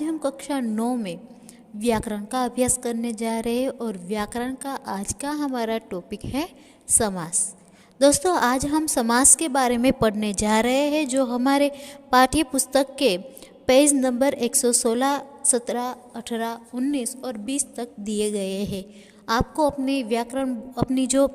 आज हम कक्षा 9 में व्याकरण का अभ्यास करने जा रहे हैं और व्याकरण का आज का हमारा टॉपिक है समास। दोस्तों, आज हम समास के बारे में पढ़ने जा रहे हैं जो हमारे पाठ्य पुस्तक के पेज नंबर 116, 17, 18, 19 और 20 तक दिए गए हैं। आपको अपनी जो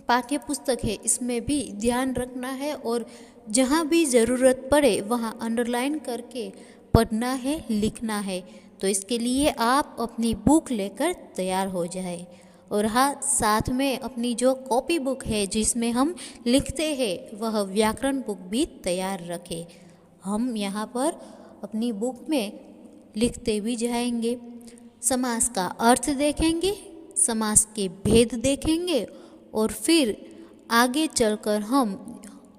पाठ्य पुस्तक है इसमें भी ध्यान रखना है और जहाँ भी ज़रूरत पड़े वहाँ अंडरलाइन करके पढ़ना है, लिखना है। तो इसके लिए आप अपनी बुक लेकर तैयार हो जाए और हाँ, साथ में अपनी जो कॉपी बुक है जिसमें हम लिखते हैं वह व्याकरण बुक भी तैयार रखें। हम यहाँ पर अपनी बुक में लिखते भी जाएंगे, समास का अर्थ देखेंगे, समास के भेद देखेंगे और फिर आगे चलकर हम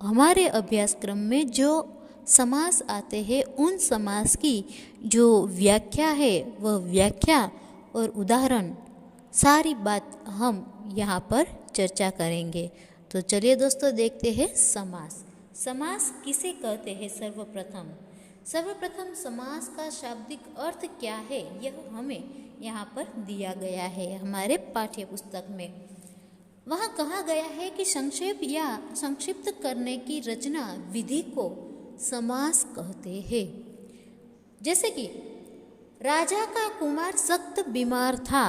हमारे अभ्यासक्रम में जो समास आते हैं उन समास की जो व्याख्या है वह व्याख्या और उदाहरण सारी बात हम यहाँ पर चर्चा करेंगे। तो चलिए दोस्तों, देखते हैं समास। समास किसे कहते हैं? सर्वप्रथम समास का शाब्दिक अर्थ क्या है यह हमें यहाँ पर दिया गया है हमारे पाठ्य पुस्तक में। वहाँ कहा गया है कि संक्षेप या संक्षिप्त करने की रचना विधि को समास कहते हैं। जैसे कि राजा का कुमार सख्त बीमार था,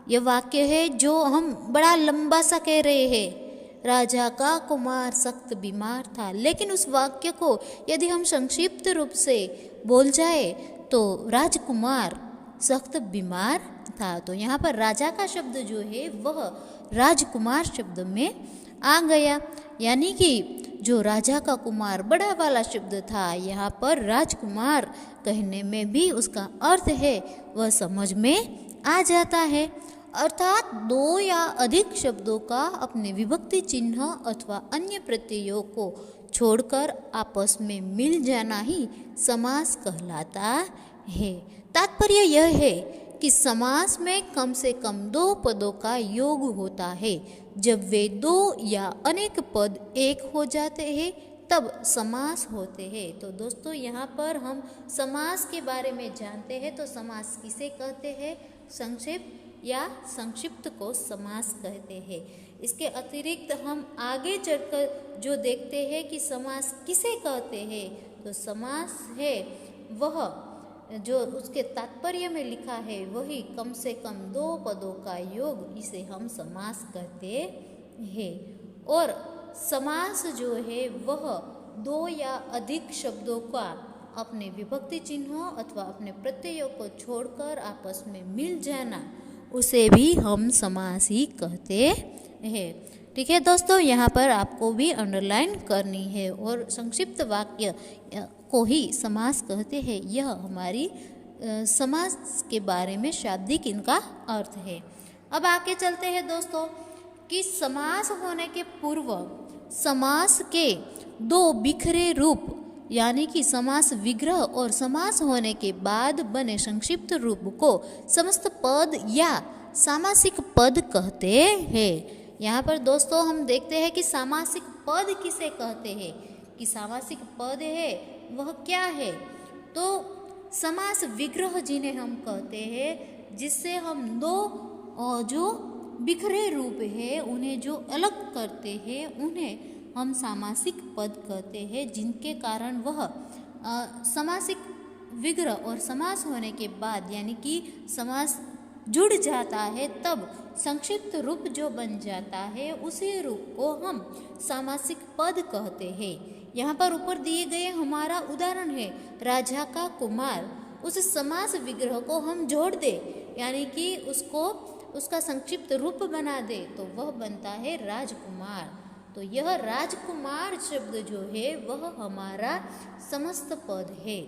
यह वाक्य है जो हम बड़ा लंबा सा कह रहे हैं। राजा का कुमार सख्त बीमार था, लेकिन उस वाक्य को यदि हम संक्षिप्त रूप से बोल जाए तो राजकुमार सख्त बीमार था। तो यहाँ पर राजा का शब्द जो है वह राजकुमार शब्द में आ गया, यानी कि जो राजा का कुमार बड़ा वाला शब्द था, यहाँ पर राजकुमार कहने में भी उसका अर्थ है वह समझ में आ जाता है। अर्थात दो या अधिक शब्दों का अपने विभक्ति चिन्ह अथवा अन्य प्रत्ययों को छोड़कर आपस में मिल जाना ही समास कहलाता है। तात्पर्य यह है कि समास में कम से कम दो पदों का योग होता है। जब वे दो या अनेक पद एक हो जाते हैं तब समास होते हैं। तो दोस्तों, यहाँ पर हम समास के बारे में जानते हैं। तो समास किसे कहते हैं? संक्षेप या संक्षिप्त को समास कहते हैं। इसके अतिरिक्त हम आगे चलकर जो देखते हैं कि समास किसे कहते हैं, तो समास है वह जो उसके तात्पर्य में लिखा है वही कम से कम दो पदों का योग, इसे हम समास कहते हैं। और समास जो है वह दो या अधिक शब्दों का अपने विभक्ति चिन्हों अथवा अपने प्रत्ययों को छोड़कर आपस में मिल जाना, उसे भी हम समास ही कहते हैं। ठीक है दोस्तों, यहाँ पर आपको भी अंडरलाइन करनी है और संक्षिप्त वाक्य को ही समास कहते हैं। यह हमारी समास के बारे में शाब्दिक इनका अर्थ है। अब आगे चलते हैं दोस्तों कि समास होने के पूर्व समास के दो बिखरे रूप यानी कि समास विग्रह और समास होने के बाद बने संक्षिप्त रूप को समस्त पद या सामासिक पद कहते हैं। यहाँ पर दोस्तों हम देखते हैं कि सामासिक पद किसे कहते हैं, कि सामासिक पद है वह क्या है? तो समास विग्रह जिन्हें हम कहते हैं, जिससे हम दो जो बिखरे रूप है उन्हें जो अलग करते हैं उन्हें हम सामासिक पद कहते हैं, जिनके कारण वह समासिक विग्रह और समास होने के बाद यानी कि समास जुड़ जाता है तब संक्षिप्त रूप जो बन जाता है उसी रूप को हम सामासिक पद कहते हैं। यहाँ पर ऊपर दिए गए हमारा उदाहरण है राजा का कुमार। उस समास विग्रह को हम जोड़ दे यानी कि उसका संक्षिप्त रूप बना दे तो वह बनता है राजकुमार। तो यह राजकुमार शब्द जो है वह हमारा समस्त पद है।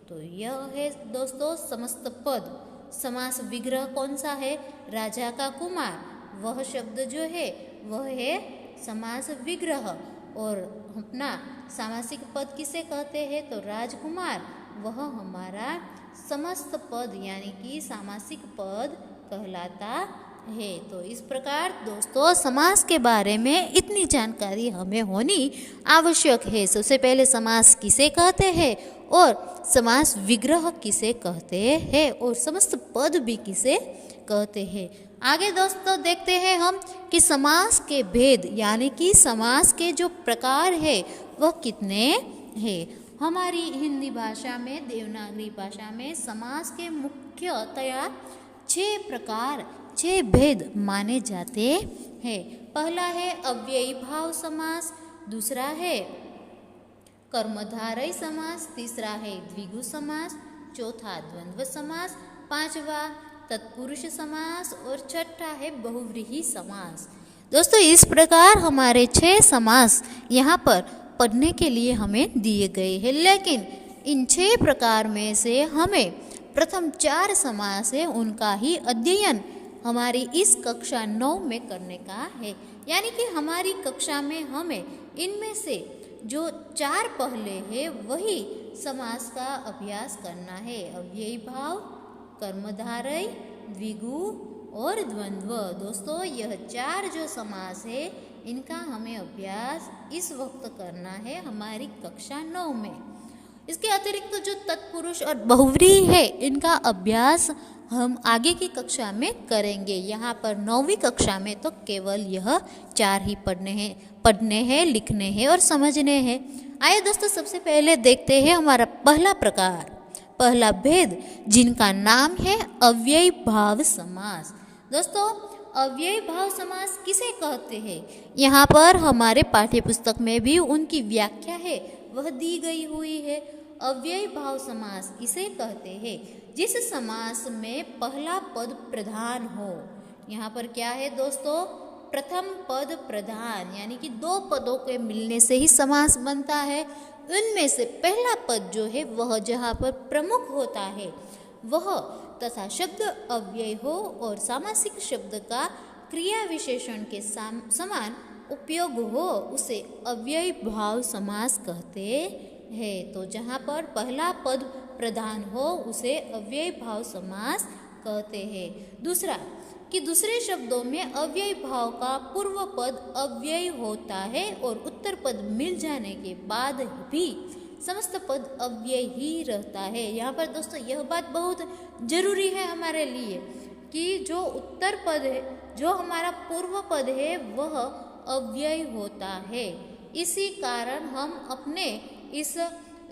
तो यह है दोस्तों समस्त पद। समास विग्रह कौन सा है? राजा का कुमार, वह शब्द जो है वह है समास विग्रह। और अपना सामासिक पद किसे कहते हैं? तो राजकुमार, वह हमारा समस्त पद यानी कि सामासिक पद कहलाता है। तो इस प्रकार दोस्तों समास के बारे में इतनी जानकारी हमें होनी आवश्यक है। सबसे पहले समास किसे कहते हैं और समास विग्रह किसे कहते हैं और समस्त पद भी किसे कहते हैं। आगे दोस्तों देखते हैं हम कि समास के भेद यानी कि समास के जो प्रकार है वह कितने हैं। हमारी हिंदी भाषा में, देवनागरी भाषा में समास के मुख्यतया 6 प्रकार, 6 भेद माने जाते हैं। पहला है अव्ययी भाव समास, दूसरा है कर्मधारय समास, तीसरा है द्विगु समास, चौथा द्वंद्व समास, पांचवा तत्पुरुष समास और छठा है बहुव्रीहि समास। दोस्तों इस प्रकार हमारे 6 समास यहाँ पर पढ़ने के लिए हमें दिए गए हैं, लेकिन इन 6 प्रकार में से हमें प्रथम 4 समास है उनका ही अध्ययन हमारी इस कक्षा 9 में करने का है। यानी कि हमारी कक्षा में हमें इनमें से जो 4 पहले है वही समास का अभ्यास करना है। अव्ययी भाव, कर्मधारय, द्विगु और द्वंद्व। दोस्तों यह 4 जो समास है इनका हमें अभ्यास इस वक्त करना है हमारी कक्षा 9 में। इसके अतिरिक्त जो तत्पुरुष और बहुव्रीहि है इनका अभ्यास हम आगे की कक्षा में करेंगे। यहाँ पर 9वीं कक्षा में तो केवल यह 4 ही पढ़ने हैं, लिखने हैं और समझने हैं। आइए दोस्तों सबसे पहले देखते हैं हमारा पहला प्रकार, पहला भेद जिनका नाम है अव्ययी भाव समास। दोस्तों अव्ययी भाव समास किसे कहते हैं, यहाँ पर हमारे पाठ्य पुस्तक में भी उनकी व्याख्या है वह दी गई हुई है। अव्ययी भाव समास इसे कहते हैं जिस समास में पहला पद प्रधान हो। यहाँ पर क्या है दोस्तों, प्रथम पद प्रधान, यानी कि 2 पदों के मिलने से ही समास बनता है। उनमें से पहला पद जो है वह जहाँ पर प्रमुख होता है वह तथा शब्द अव्यय हो और सामासिक शब्द का क्रिया विशेषण के समान उपयोग हो उसे अव्ययी भाव समास कहते हैं। तो जहाँ पर पहला पद प्रधान हो उसे अव्ययी भाव समास कहते हैं। दूसरा कि दूसरे शब्दों में अव्ययी भाव का पूर्व पद अव्ययी होता है और उत्तर पद मिल जाने के बाद भी समस्त पद अव्यय ही रहता है। यहाँ पर दोस्तों यह बात बहुत जरूरी है हमारे लिए कि जो उत्तर पद है, जो हमारा पूर्व पद है वह अव्यय होता है। इसी कारण हम अपने इस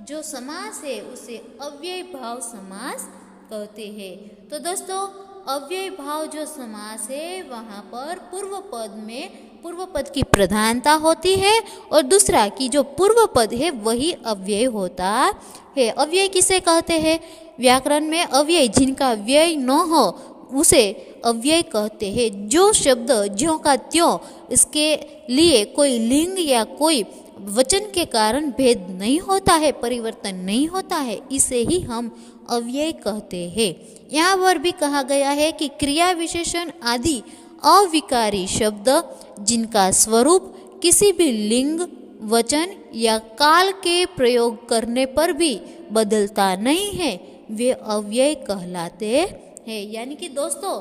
जो समास है उसे अव्ययी भाव समास कहते हैं। तो दोस्तों अव्ययी भाव जो समास है वहाँ पर पूर्व पद की प्रधानता होती है और दूसरा कि जो पूर्व पद है वही अव्यय होता है। अव्यय किसे कहते हैं, व्याकरण में अव्यय जिनका व्यय न हो उसे अव्यय कहते हैं। जो शब्द ज्यों का त्यों इसके लिए कोई लिंग या कोई वचन के कारण भेद नहीं होता है, परिवर्तन नहीं होता है, इसे ही हम अव्यय कहते हैं। यहाँ पर भी कहा गया है कि क्रिया विशेषण आदि अविकारी शब्द जिनका स्वरूप किसी भी लिंग, वचन या काल के प्रयोग करने पर भी बदलता नहीं है वे अव्यय कहलाते हैं। यानी कि दोस्तों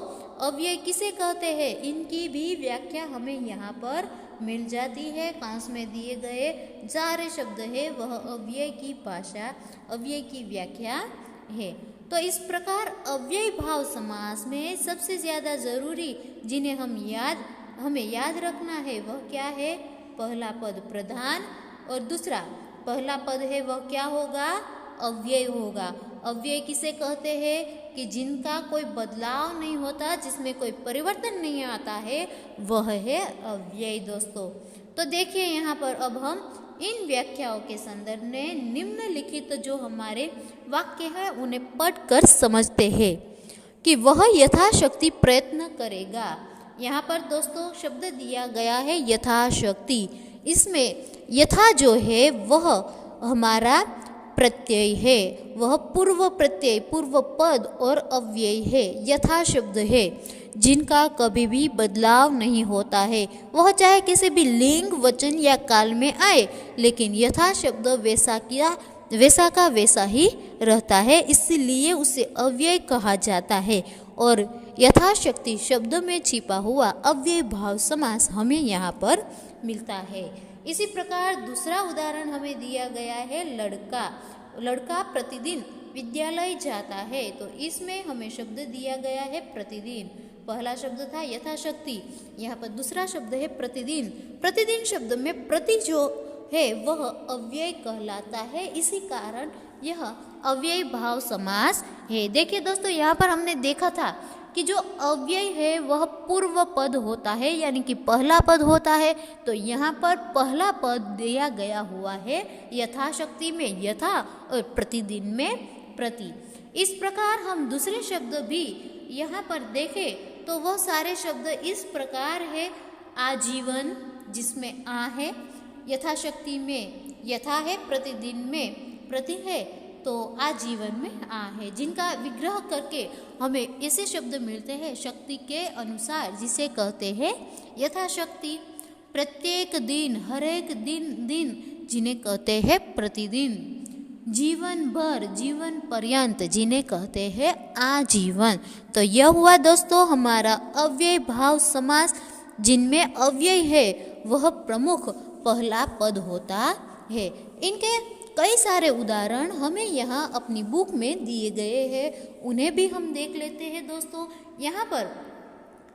अव्यय किसे कहते हैं इनकी भी व्याख्या हमें यहाँ पर मिल जाती है। कांस में दिए गए सारे शब्द है वह अव्यय की भाषा, अव्यय की व्याख्या है। तो इस प्रकार अव्ययी भाव समास में सबसे ज़्यादा ज़रूरी जिन्हें हमें याद रखना है वह क्या है, पहला पद प्रधान और दूसरा पहला पद है वह क्या होगा, अव्यय होगा। अव्यय किसे कहते हैं कि जिनका कोई बदलाव नहीं होता, जिसमें कोई परिवर्तन नहीं आता है वह है अव्यय। दोस्तों तो देखिए यहाँ पर अब हम इन व्याख्याओं के संदर्भ में निम्नलिखित जो हमारे वाक्य हैं उन्हें पढ़कर समझते हैं कि वह यथाशक्ति प्रयत्न करेगा। यहाँ पर दोस्तों शब्द दिया गया है यथाशक्ति। इसमें यथा जो है वह हमारा प्रत्यय है, वह पूर्व प्रत्यय, पूर्व पद और अव्यय है। यथा शब्द है जिनका कभी भी बदलाव नहीं होता है, वह चाहे किसी भी लिंग, वचन या काल में आए, लेकिन यथा शब्द वैसा का वैसा ही रहता है, इसलिए उसे अव्यय कहा जाता है। और यथाशक्ति शब्द में छिपा हुआ अव्यय भाव समास हमें यहाँ पर मिलता है। इसी प्रकार दूसरा उदाहरण हमें दिया गया है लड़का प्रतिदिन विद्यालय जाता है, तो इसमें हमें शब्द दिया गया है प्रतिदिन। पहला शब्द था यथाशक्ति, यहाँ पर दूसरा शब्द है प्रतिदिन। प्रतिदिन शब्द में प्रति जो है वह अव्यय कहलाता है, इसी कारण यह अव्यय भाव समास है। देखिए दोस्तों, यहाँ पर हमने देखा था कि जो अव्यय है वह पूर्व पद होता है, यानी कि पहला पद होता है। तो यहाँ पर पहला पद दिया गया हुआ है यथाशक्ति में यथा और प्रतिदिन में प्रति। इस प्रकार हम दूसरे शब्द भी यहाँ पर देखें तो वह सारे शब्द इस प्रकार है। आजीवन जिसमें आ है, यथाशक्ति में यथा है, प्रतिदिन में प्रति है, तो आजीवन में आ है, जिनका विग्रह करके हमें ऐसे शब्द मिलते हैं शक्ति के अनुसार, जिसे कहते हैं यथाशक्ति। प्रत्येक दिन, हर एक दिन जिन्हें कहते हैं प्रतिदिन। जीवन भर, जीवन पर्यंत जिन्हें कहते हैं आजीवन। तो यह हुआ दोस्तों हमारा अव्यय भाव समास, जिनमें अव्यय है वह प्रमुख पहला पद होता है। इनके कई सारे उदाहरण हमें यहाँ अपनी बुक में दिए गए हैं, उन्हें भी हम देख लेते हैं दोस्तों। यहाँ पर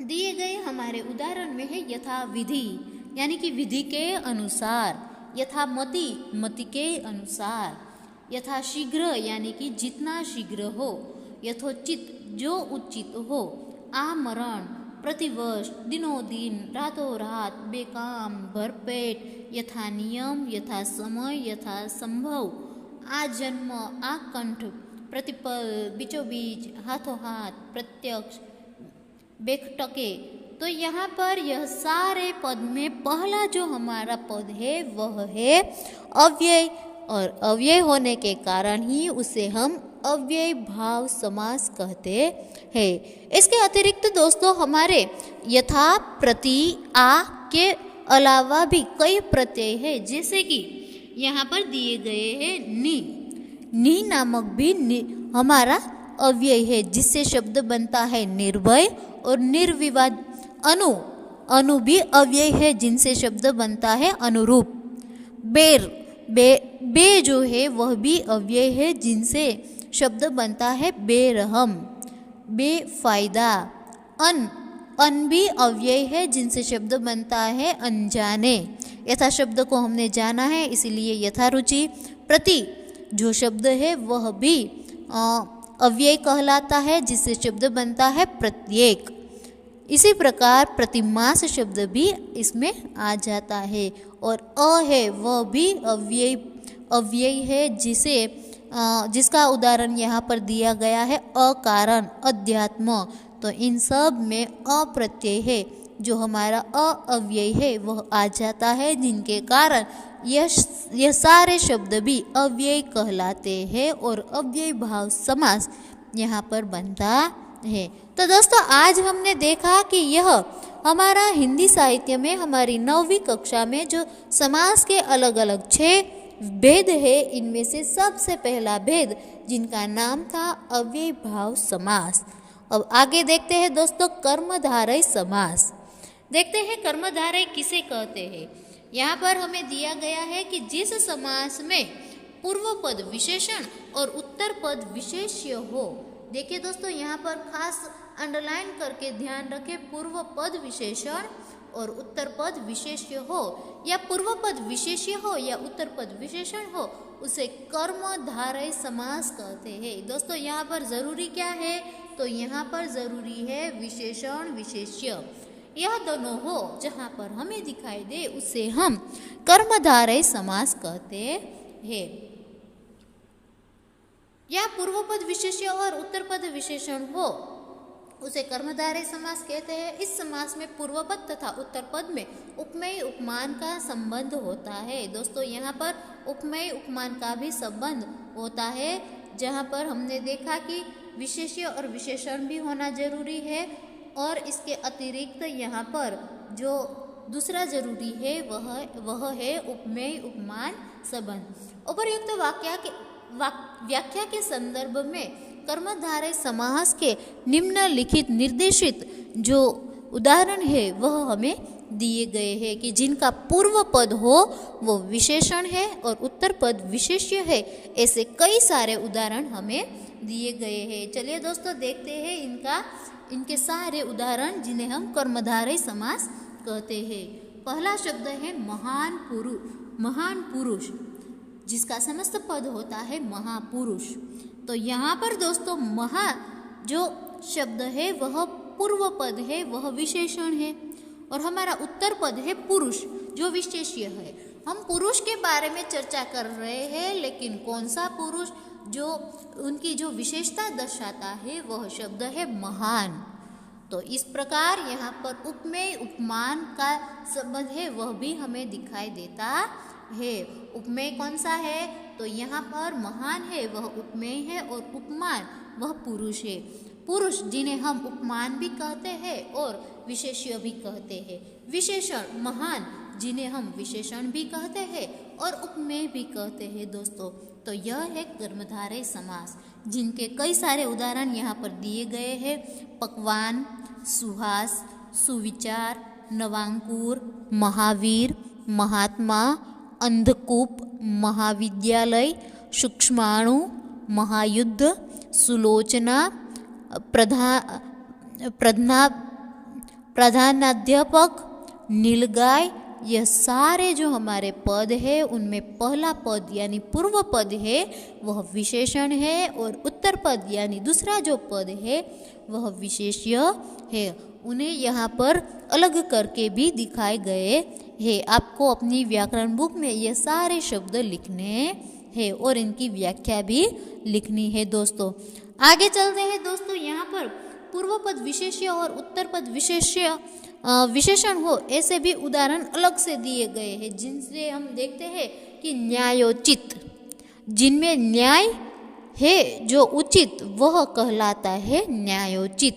दिए गए हमारे उदाहरण में है यथा विधि, यानी कि विधि के अनुसार, यथामति, मति के अनुसार, यथाशीघ्र यानी कि जितना शीघ्र हो, यथोचित जो उचित हो, आमरण प्रतिवर्ष, दिनों दिन, रातों रात, बेकाम, भरपेट, यथा नियम, यथा समय, यथा संभव, आजन्म, आकंठ, प्रतिपल, बीचों बीच, हाथों हाथ, प्रत्यक्ष, बेखटके। तो यहाँ पर यह सारे पद में पहला जो हमारा पद है वह है अव्यय, और अव्यय होने के कारण ही उसे हम अव्यय भाव समास कहते हैं। इसके अतिरिक्त दोस्तों हमारे यथा, प्रति, आ के अलावा भी कई प्रत्यय है, जैसे कि यहाँ पर दिए गए हैं नी नामक भी हमारा अव्यय है, जिससे शब्द बनता है निर्भय और निर्विवाद। अनु भी अव्यय है, जिनसे शब्द बनता है अनुरूप। बे जो है वह भी अव्यय है, जिनसे शब्द बनता है बेरहम, बेफायदा। अन भी अव्यय है, जिनसे शब्द बनता है अनजाने। यथा शब्द को हमने जाना है, इसलिए यथारुचि। प्रति जो शब्द है वह भी अव्यय कहलाता है, जिससे शब्द बनता है प्रत्येक। इसी प्रकार प्रतिमास शब्द भी इसमें आ जाता है। और अ है वह भी अव्यय है, जिसका उदाहरण यहाँ पर दिया गया है अकारण, अध्यात्म। तो इन सब में अप्रत्यय है, जो हमारा अव्यय है वह आ जाता है, जिनके कारण यह सारे शब्द भी अव्यय कहलाते हैं और अव्यय भाव समास यहाँ पर बनता है। तो दोस्तों आज हमने देखा कि यह हमारा हिंदी साहित्य में हमारी 9वीं कक्षा में जो समास के अलग अलग 6 भेद है, इनमें से सबसे पहला भेद जिनका नाम था अव्यय भाव समास। अब आगे देखते हैं दोस्तों कर्मधारय समास। देखते हैं कर्मधारय किसे कहते हैं। यहाँ पर हमें दिया गया है कि जिस समास में पूर्व पद विशेषण और उत्तर पद विशेष्य हो। देखिए दोस्तों यहाँ पर खास अंडरलाइन करके ध्यान रखें, पूर्व पद विशेषण और उत्तर पद विशेष्य हो, या पूर्व पद विशेष्य हो या उत्तर पद विशेषण हो, उसे कर्मधारय समास कहते हैं। दोस्तों यहाँ पर जरूरी क्या है, तो यहाँ पर जरूरी है विशेषण विशेष्य, यह दोनों हो जहाँ पर हमें दिखाई दे उसे हम कर्मधारय समास कहते हैं। या पूर्व पद विशेष्य और उत्तर पद विशेषण हो उसे कर्मधारय समास कहते हैं। इस समास में पूर्व पद तथा उत्तर पद में उपमेय उपमान का संबंध होता है। दोस्तों यहाँ पर उपमेय उपमान का भी संबंध होता है, जहाँ पर हमने देखा कि विशेष्य और विशेषण भी होना जरूरी है, और इसके अतिरिक्त यहाँ पर जो दूसरा जरूरी है वह है उपमेय उपमान संबंध। उपर्युक्त व्याख्या के संदर्भ में कर्मधारय समास के निम्नलिखित निर्देशित जो उदाहरण है वह हमें दिए गए हैं कि जिनका पूर्व पद हो वो विशेषण है और उत्तर पद विशेष्य है। ऐसे कई सारे उदाहरण हमें दिए गए हैं। चलिए दोस्तों देखते हैं इनके सारे उदाहरण जिन्हें हम कर्मधारय समास कहते हैं। पहला शब्द है महान पुरुष, जिसका समस्त पद होता है महापुरुष। तो यहाँ पर दोस्तों जो शब्द है वह पूर्व पद है, वह विशेषण है, और हमारा उत्तर पद है पुरुष जो विशेष्य है। हम पुरुष के बारे में चर्चा कर रहे हैं, लेकिन कौन सा पुरुष, जो उनकी जो विशेषता दर्शाता है वह शब्द है महान। तो इस प्रकार यहाँ पर उपमेय उपमान का संबंध है वह भी हमें दिखाई देता है। उपमेय कौन सा है, तो यहाँ पर महान है वह उपमेय है और उपमान वह पुरुष है। पुरुष जिन्हें हम उपमान भी कहते हैं और विशेष्य भी कहते हैं। विशेषण महान जिन्हें हम विशेषण भी कहते हैं और उपमेय भी कहते हैं दोस्तों। तो यह है कर्मधारय समास, जिनके कई सारे उदाहरण यहाँ पर दिए गए हैं। पकवान, सुहास, सुविचार, नवांकुर, महावीर, महात्मा, अंधकूप, महाविद्यालय, सूक्ष्माणु, महायुद्ध, सुलोचना, प्रधानाध्यापक, नीलगाय। यह सारे जो हमारे पद है उनमें पहला पद यानी पूर्व पद है वह विशेषण है और उत्तर पद यानी दूसरा जो पद है वह विशेष्य है। उन्हें यहाँ पर अलग करके भी दिखाए गए हैं। आपको अपनी व्याकरण बुक में ये सारे शब्द लिखने हैं और इनकी व्याख्या भी लिखनी है दोस्तों। आगे चलते हैं दोस्तों। यहाँ पर पूर्व पद विशेष्य और उत्तर पद विशेषण हो ऐसे भी उदाहरण अलग से दिए गए हैं, जिनसे हम देखते हैं कि न्यायोचित, जिनमें न्याय है जो उचित वह कहलाता है न्यायोचित।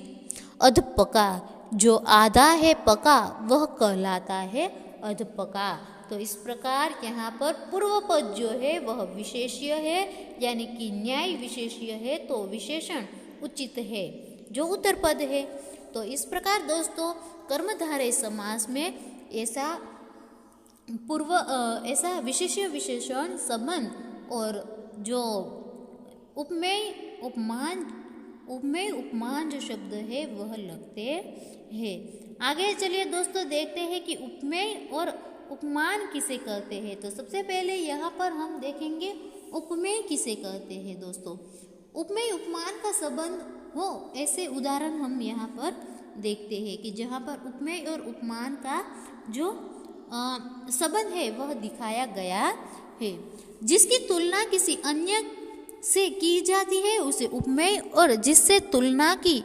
अधपका, जो आधा है पका वह कहलाता है अधपका। तो इस प्रकार यहाँ पर पूर्व पद जो है वह विशेष्य है, यानी कि न्याय विशेष्य है, तो विशेषण उचित है जो उत्तर पद है। तो इस प्रकार दोस्तों कर्मधारय समास में ऐसा विशेष्य विशेषण संबंध और जो उपमेय उपमान जो शब्द है वह लगते हैं। आगे चलिए दोस्तों देखते हैं कि उपमेय और उपमान किसे कहते हैं। तो सबसे पहले यहाँ पर हम देखेंगे उपमेय किसे कहते हैं दोस्तों। उपमेय उपमान का संबंध हो ऐसे उदाहरण हम यहाँ पर देखते हैं कि जहाँ पर उपमेय और उपमान का जो संबंध है वह दिखाया गया है। जिसकी तुलना किसी अन्य से की जाती है उसे उपमेय और जिससे तुलना की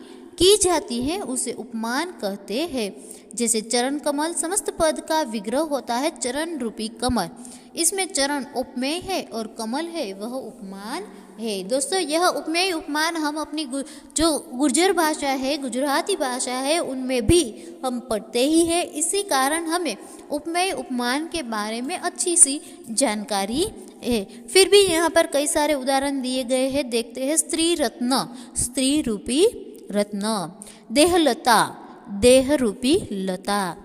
जाती है उसे उपमान कहते हैं। जैसे चरण कमल समस्त पद का विग्रह होता है चरण रूपी कमल, इसमें चरण उपमेय है और कमल है वह उपमान है। दोस्तों यह उपमेय उपमान हम अपनी जो गुर्जर भाषा है, गुजराती भाषा है, उनमें भी हम पढ़ते ही है। इसी कारण हमें उपमेय उपमान के बारे में अच्छी सी जानकारी है। फिर भी यहाँ पर कई सारे उदाहरण दिए गए हैं, देखते हैं। स्त्री रत्न, स्त्री रूपी रत्न। देहलता, देह रूपी लता।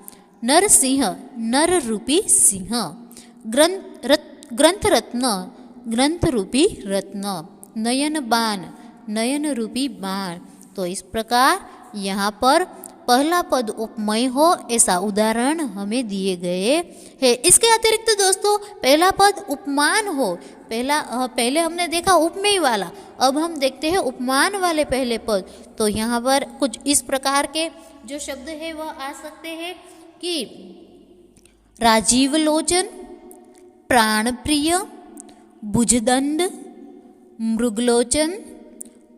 नरसिंह, नर रूपी सिंह। ग्रंथ रत्न, ग्रंथ रूपी रत्न। नयन बाण, नयन रूपी बाण। तो इस प्रकार यहाँ पर पहला पद उपमेय हो ऐसा उदाहरण हमें दिए गए हैं। इसके अतिरिक्त दोस्तों पहला पद उपमान हो, पहले हमने देखा उपमेय वाला, अब हम देखते हैं उपमान वाले पहले पद। तो यहाँ पर कुछ इस प्रकार के जो शब्द है वह आ सकते हैं कि राजीव लोचन, प्राण प्रिय, भुजदंड, मृगलोचन,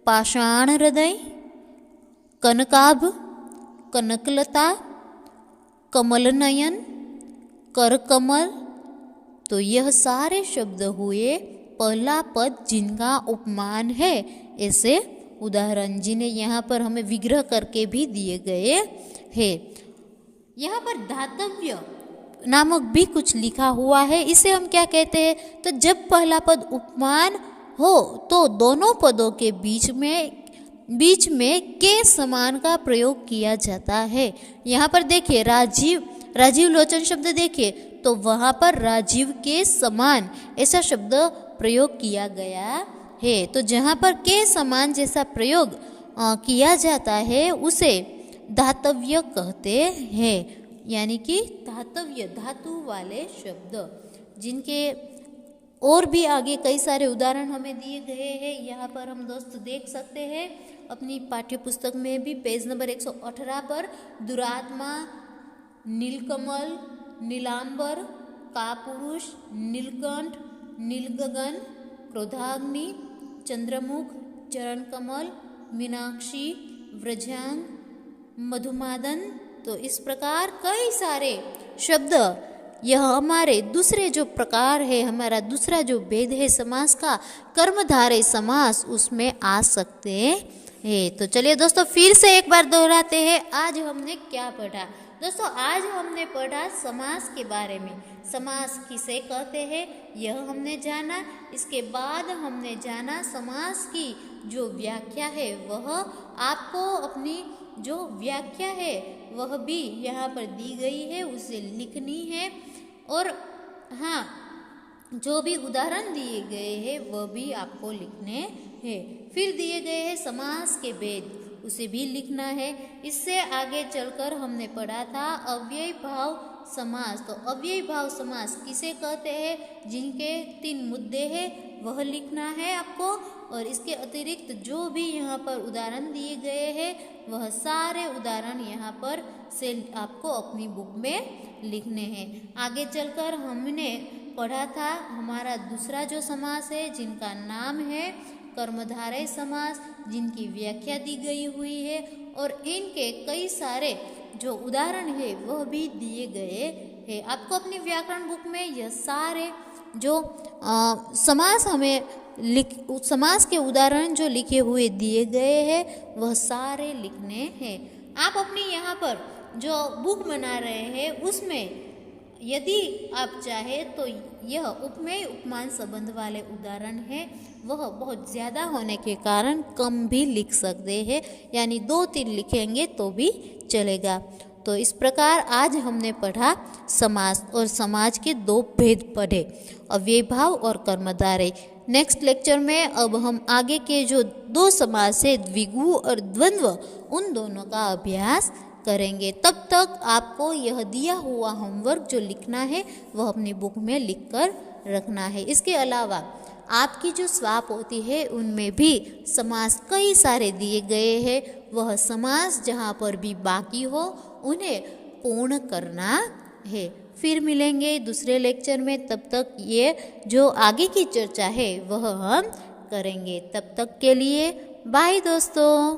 पाषाण हृदय, कनकाभ, कनकलता, कमल नयन, करकमल। तो यह सारे शब्द हुए पहला पद जिनका उपमान है ऐसे उदाहरण, जिन्हें यहाँ पर हमें विग्रह करके भी दिए गए हैं। यहाँ पर धातव्य नामक भी कुछ लिखा हुआ है, इसे हम क्या कहते हैं। तो जब पहला पद उपमान हो तो दोनों पदों के बीच में के समान का प्रयोग किया जाता है। यहाँ पर देखिए राजीव लोचन शब्द देखिए तो वहाँ पर राजीव के समान ऐसा शब्द प्रयोग किया गया है। तो जहाँ पर के समान जैसा प्रयोग किया जाता है उसे धातव्य कहते हैं, यानी कि धातव्य धातु वाले शब्द, जिनके और भी आगे कई सारे उदाहरण हमें दिए गए हैं। यहाँ पर हम दोस्त देख सकते हैं अपनी पाठ्य पुस्तक में भी पेज नंबर 118 पर दुरात्मा, नीलकमल, नीलांबर, कापुरुष, नीलकंठ, नीलगगन, क्रोधाग्नि, चंद्रमुख, चरण कमल, मीनाक्षी, व्रजांग, मधुमादन। तो इस प्रकार कई सारे शब्द, यह हमारे दूसरे जो प्रकार है, हमारा दूसरा जो भेद है समास का, कर्मधारय समास, उसमें आ सकते हैं। तो चलिए दोस्तों फिर से एक बार दोहराते हैं आज हमने क्या पढ़ा। दोस्तों आज हमने पढ़ा समास के बारे में। समास किसे कहते हैं यह हमने जाना। इसके बाद हमने जाना समास की जो व्याख्या है, वह आपको अपनी जो व्याख्या है वह भी यहाँ पर दी गई है, उसे लिखनी है। और हाँ, जो भी उदाहरण दिए गए हैं वह भी आपको लिखने हैं। फिर दिए गए हैं समास के भेद, उसे भी लिखना है। इससे आगे चलकर हमने पढ़ा था अव्ययी भाव समास। तो अव्ययी भाव समास किसे कहते हैं, जिनके 3 मुद्दे हैं वह लिखना है आपको। और इसके अतिरिक्त जो भी यहाँ पर उदाहरण दिए गए हैं वह सारे उदाहरण यहाँ पर से आपको अपनी बुक में लिखने हैं। आगे चलकर हमने पढ़ा था हमारा दूसरा जो समास है, जिनका नाम है कर्मधारय समास, जिनकी व्याख्या दी गई हुई है और इनके कई सारे जो उदाहरण है वह भी दिए गए हैं। आपको अपनी व्याकरण बुक में यह सारे जो समास हमें समास के उदाहरण जो लिखे हुए दिए गए हैं वह सारे लिखने हैं। आप अपनी यहाँ पर जो बुक बना रहे हैं उसमें यदि आप चाहें तो यह उपमेय उपमान संबंध वाले उदाहरण हैं, वह बहुत ज़्यादा होने के कारण कम भी लिख सकते हैं, यानी 2-3 लिखेंगे तो भी चलेगा। तो इस प्रकार आज हमने पढ़ा समास और समाज के 2 भेद पढ़े, अव्ययी भाव और कर्मधारय। नेक्स्ट लेक्चर में अब हम आगे के जो 2 समास है, द्विगु और द्वंद्व, उन दोनों का अभ्यास करेंगे। तब तक आपको यह दिया हुआ होमवर्क जो लिखना है वह अपनी बुक में लिखकर रखना है। इसके अलावा आपकी जो स्वाप होती है उनमें भी समास कई सारे दिए गए हैं, वह समास जहाँ पर भी बाकी हो उन्हें पूर्ण करना है। फिर मिलेंगे दूसरे लेक्चर में, तब तक ये जो आगे की चर्चा है वह हम करेंगे। तब तक के लिए बाय दोस्तों।